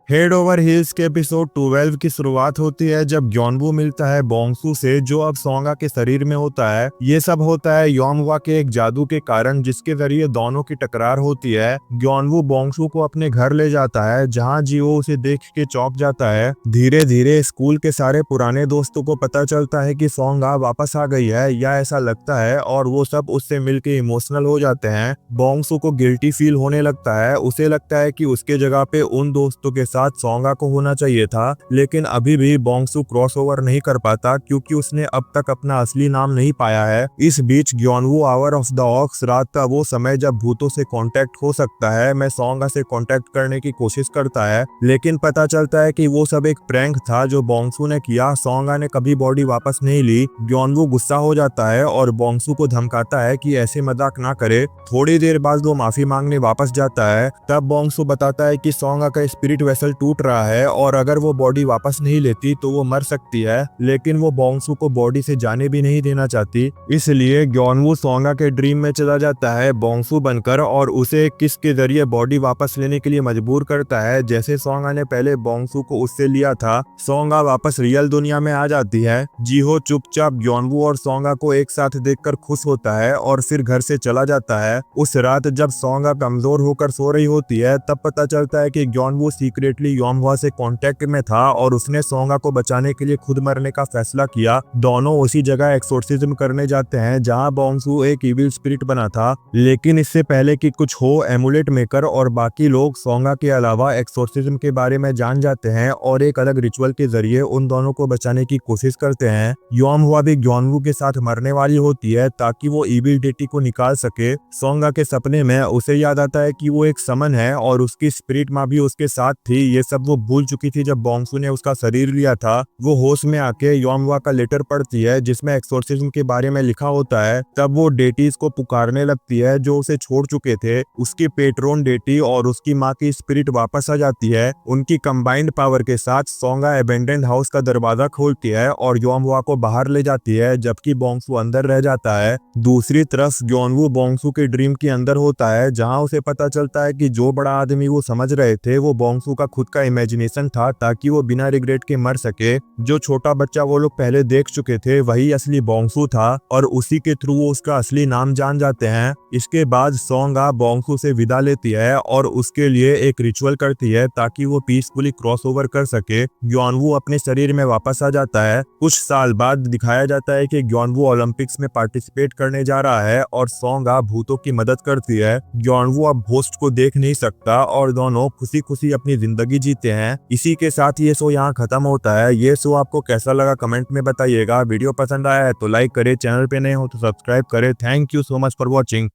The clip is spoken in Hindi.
हेड ओवर हिल्स के एपिसोड 12 की शुरुआत होती है जब ग्योनवू मिलता है बोंगसू से, जो अब सोंगा के शरीर में होता है। ये सब होता है योमवा के एक जादू के कारण, जिसके जरिए दोनों की टकरार होती है। ग्योनवू बोंगसू को अपने घर ले जाता है, जहां जियो उसे देख के चौंक जाता है। धीरे धीरे स्कूल के सारे पुराने दोस्तों को पता चलता है कि सोंगा वापस आ गई है, या ऐसा लगता है, और वो सब उससे मिलके इमोशनल हो जाते हैं। बोंगसू को गिल्टी फील होने लगता है। उसे लगता है कि उसके जगह पे उन दोस्तों के साथ सोंगा को होना चाहिए था, लेकिन अभी भी बोंगसू क्रॉसओवर नहीं कर पाता क्योंकि उसने अब तक अपना असली नाम नहीं पाया है। इस बीच ग्योनवू आवर ऑफ द ऑक्स, रात का वो समय जब भूतों से कांटेक्ट हो सकता है, मैं सोंगा से कांटेक्ट करने की कोशिश करता है, लेकिन पता चलता है कि वो सब एक प्रैंक था जो बोंगसू ने किया। सोंगा ने कभी बॉडी वापस नहीं ली। ग्योनवू गुस्सा हो जाता है और बोंगसू को धमकाता है कि ऐसे मजाक ना करे। थोड़ी देर बाद वो माफी मांगने वापस जाता है। तब बोंगसू बताता है कि सोंगा का स्पिरिट वेसल टूट रहा है और अगर वो बॉडी वापस नहीं लेती तो वो मर सकती है, लेकिन वो बोंगसू को बॉडी से जाने भी नहीं देना चाहती। इसलिए ग्योनवू सोंगा के ड्रीम में चला जाता है बोंगसू बनकर, और उसे किस के जरिए बॉडी वापस लेने के लिए मजबूर करता है, जैसे सोंगा ने पहले बोंगसू को उससे लिया था। सोंगा वापस रियल दुनिया में आ जाती है। जीहो चुपचाप ग्योनवू और सोंगा को एक साथ देखकर खुश होता है और फिर घर से चला जाता है। उस रात जब सोंगा कमजोर होकर सो रही होती है, तब पता चलता है कि ग्योनवू सीक्रेटली योमवा से कांटेक्ट में था और उसने सोंगा को बचाने के लिए खुद मरने का फैसला किया। दोनों उसी जगह एक्सोर्सिज्म करने जाते हैं जहां बोंगसू एक इविल स्पिरिट बना था, लेकिन इससे पहले कि कुछ हो, एमुलेट मेकर और बाकी लोग सोंगा के अलावा एक्सोर्सिज्म के बारे में जान जाते हैं और एक अलग रिचुअल के जरिए उन दोनों को बचाने की कोशिश करते हैं। योमवा भी ग्योनवू के साथ मरने वाली होती है ताकि वो इविल डेटी को निकाल सके। सोंगा के सपने में उसे याद आता है कि वो एक समन है और उसकी स्पिरिट माँ भी उसके साथ थी। ये सब वो भूल चुकी थी जब बोंगसू ने उसका शरीर लिया था। वो होश में आके योमवा का लेटर पढ़ती है जिसमें एक्सोर्सिज्म के बारे में लिखा होता है। तब वो डेटीज को पुकारने लगती है जो उसे छोड़ चुके थे। उसकी पेट्रोन डेटी और उसकी माँ की स्पिरिट वापस आ जाती है। उनकी कंबाइंड पावर के साथ सोंगा एबेंडेंड हाउस का दरवाजा खोलती है और योमवा को बाहर ले जाती है, जबकि बोंगसू अंदर रह जाता है। दूसरी तरफ ग्योनवू बोंगसू के ड्रीम के अंदर होता है, जहाँ उसे पता चलता है कि जो बड़ा आदमी वो समझ रहे थे वो बोंगसू का खुद का इमेजिनेशन था ताकि वो बिना रिग्रेट के मर सके। जो छोटा बच्चा वो लोग पहले देख चुके थे वही असली बोंगसू था और उसी के थ्रू वो उसका असली नाम जान जाते हैं। इसके बाद सोंगा बोंगसू से विदा लेती है और उसके लिए एक रिचुअल करती है ताकि वो पीसफुली क्रॉसओवर कर सके। ग्योनवू अपने शरीर में वापस आ जाता है। कुछ साल बाद दिखाया जाता है कि ग्योनवू ओलंपिक्स में पार्टिसिपेट करने जा रहा है और सोंगा भूतों की मदद करती है। ग्योनवू अब होस्ट को देख नहीं सकता और दोनों खुशी खुशी अपनी जिंदगी जीते हैं। इसी के साथ ये शो यहाँ खत्म होता है। ये शो आपको कैसा लगा कमेंट में बताइएगा। वीडियो पसंद आया है तो लाइक करें, चैनल पे नए हो तो सब्सक्राइब करें। Thank you so much for watching.